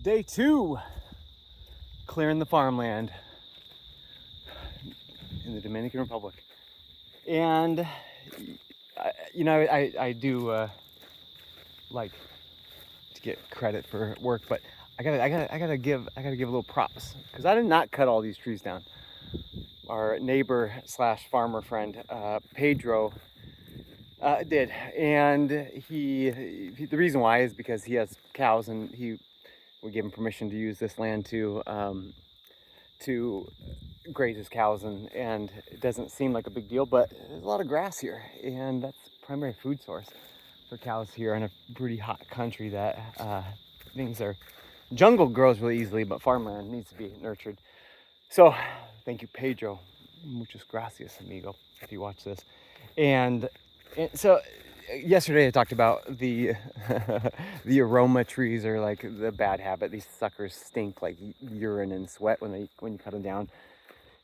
Day 2, clearing the farmland in the Dominican Republic. And I do like to get credit for work, but I gotta give a little props because I did not cut all these trees down. Our neighbor slash farmer friend Pedro did, and the reason why is because he has cows, and we gave him permission to use this land to graze his cows, and it doesn't seem like a big deal, but there's a lot of grass here, and that's the primary food source for cows here in a pretty hot country that jungle grows really easily, but farmland needs to be nurtured. So thank you, Pedro. Muchas gracias, amigo, if you watch this. And so yesterday I talked about the the aroma trees are like the bad habit. These suckers stink like urine and sweat when you cut them down.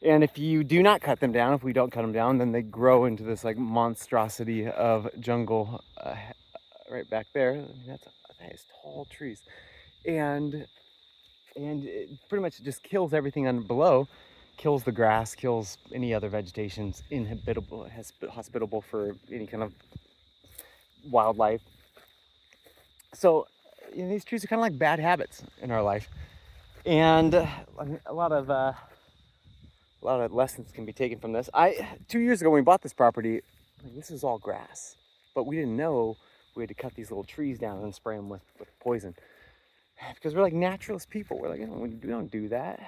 And if you do not cut them down, if we don't cut them down, then they grow into this like monstrosity of jungle right back there. I mean, that is tall trees, and it pretty much just kills everything below, kills the grass, kills any other vegetation's hospitable for any kind of wildlife. So these trees are kind of like bad habits in our life, and a lot of lessons can be taken from this. 2 years ago when we bought this property, this is all grass, but we didn't know we had to cut these little trees down and spray them with poison, because we're like naturalist people. We're like, we don't do that.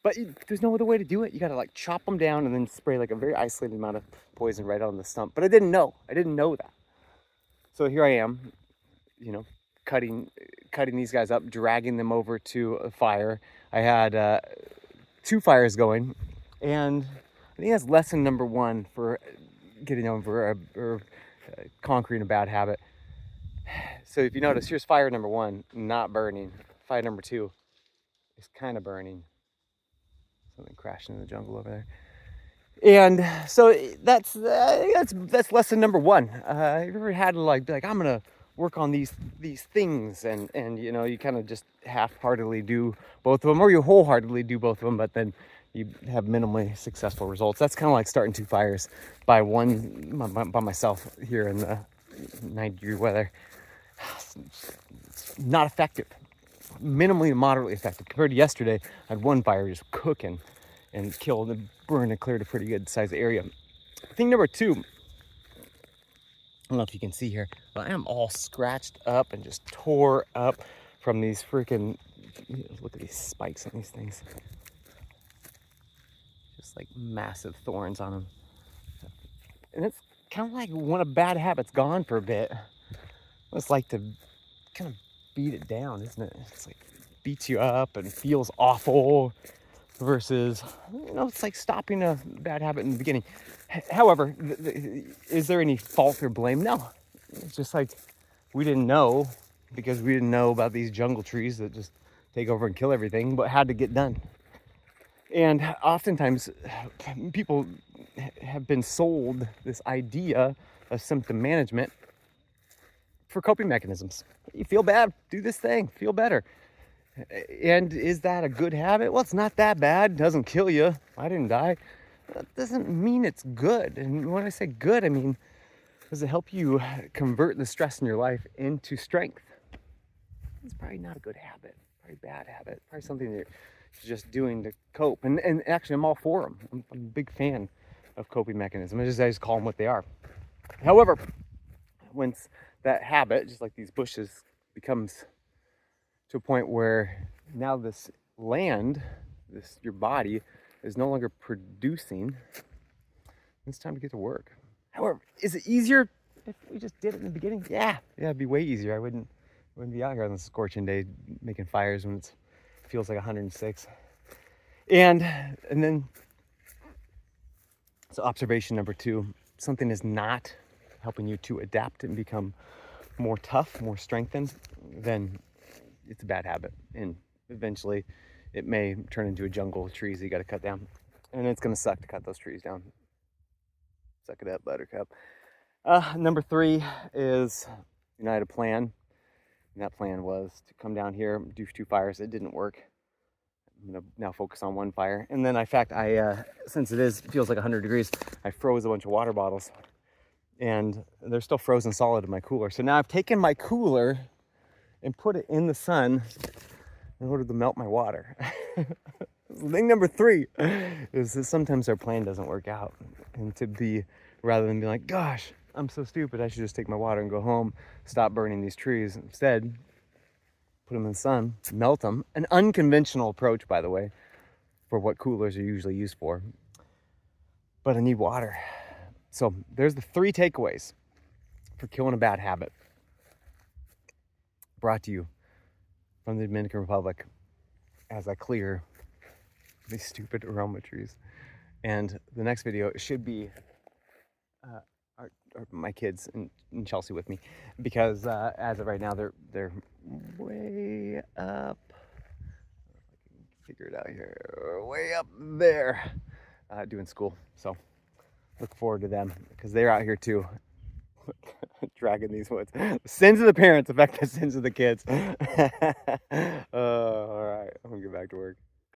But there's no other way to do it. You gotta like chop them down and then spray like a very isolated amount of poison right on the stump. But I didn't know that. So here I am, cutting these guys up, dragging them over to a fire. I had 2 fires going, and I think that's lesson number 1 for getting over or conquering a bad habit. So if you notice, here's fire number 1, not burning. Fire number 2 is kind of burning. Something crashing in the jungle over there. And so that's lesson number 1. Have you ever had to be like, I'm gonna work on these things, and you kind of just half-heartedly do both of them, or you wholeheartedly do both of them, but then you have minimally successful results. That's kind of like starting 2 fires by myself here in the 90-degree weather. It's not effective. Minimally to moderately effective. Compared to yesterday, I had 1 fire just cooking and killed and burned and cleared a pretty good sized area. Thing number 2, I don't know if you can see here, but I am all scratched up and just tore up from these freaking, look at these spikes on these things. Just like massive thorns on them. And it's kind of like when a bad habit's gone for a bit. It's like to kind of beat it down, isn't it? It's like beats you up and feels awful, versus it's like stopping a bad habit in the beginning. However, is there any fault or blame? No. It's just like we didn't know, because we didn't know about these jungle trees that just take over and kill everything, but had to get done. And oftentimes people have been sold this idea of symptom management for coping mechanisms. You feel bad, do this thing, feel better. And is that a good habit? Well, it's not that bad. It doesn't kill you. I didn't die. That doesn't mean it's good. And when I say good, I mean, does it help you convert the stress in your life into strength? It's probably not a good habit. Probably a bad habit. Probably something that you're just doing to cope. And actually, I'm all for them. I'm a big fan of coping mechanisms. I just call them what they are. However, once that habit, just like these bushes, becomes to a point where now this land, your body, is no longer producing, it's time to get to work. However, is it easier if we just did it in the beginning? Yeah, it'd be way easier. I wouldn't be out here on this scorching day making fires when it feels like 106. And then, so observation number 2, something is not helping you to adapt and become more tough, more strengthened, then it's a bad habit, and eventually it may turn into a jungle of trees that you got to cut down, and it's going to suck to cut those trees down. Suck it up, buttercup. Number 3 is I had a plan. And that plan was to come down here, do 2 fires. It didn't work. I'm gonna now focus on 1 fire. And then, in fact, since it feels like 100 degrees, I froze a bunch of water bottles, and they're still frozen solid in my cooler. So now I've taken my cooler and put it in the sun in order to melt my water. Thing number 3 is that sometimes our plan doesn't work out, and rather than be like, gosh, I'm so stupid, I should just take my water and go home, stop burning these trees. Instead, put them in the sun, melt them. An unconventional approach, by the way, for what coolers are usually used for. But I need water. So there's the 3 takeaways for killing a bad habit. Brought to you from the Dominican Republic as I clear these stupid aroma trees. And the next video should be my kids in Chelsea with me, because as of right now they're way up. I can figure it out here. Way up there, doing school. So look forward to them, because they're out here too, dragging these woods. The sins of the parents affect the sins of the kids. All right, I'm gonna get back to work.